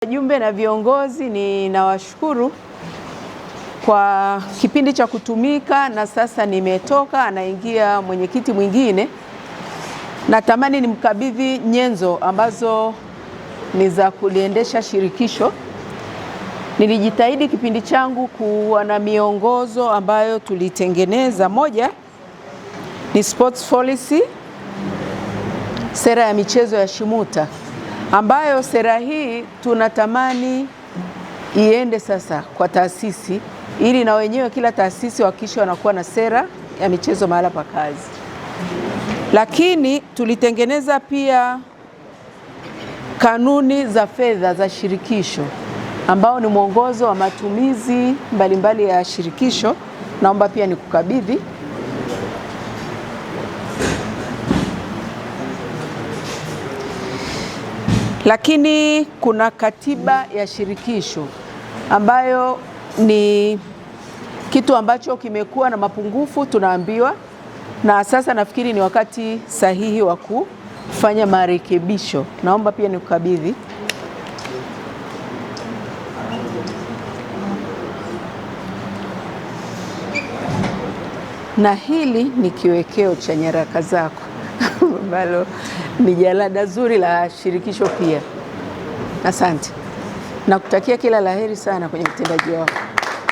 Wajumbe na viongozi, ninawashukuru kwa kipindi cha kutumika, na sasa nimetoka, anaingia mwenyekiti mwingine. Natamani nimkabidhi nyenzo ambazo ni za kuliendesha shirikisho. Nilijitahidi kipindi changu kuwa na miongozo ambayo tulitengeneza. Moja ni sports policy, sera ya michezo ya SHIMUTA, ambayo sera hii tunatamani iende sasa kwa taasisi, ili na wenyewe kila taasisi hakikisha wanakuwa na sera ya michezo mahala pa kazi. Lakini tulitengeneza pia kanuni za fedha za shirikisho, ambao ni mwongozo wa matumizi mbalimbali ya shirikisho. Naomba pia nikukabidhi. Lakini kuna katiba ya shirikisho ambayo ni kitu ambacho kimekuwa na mapungufu, tunaambiwa, na sasa nafikiri ni wakati sahihi wa kufanya marekebisho. Naomba pia nikukabidhi. Na hili ni kiwekeo cha nyaraka zako ambalo ni jalada zuri la shirikisho pia. Asante. Nakutakia kila laheri sana kwenye utendaji wako.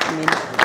Amina.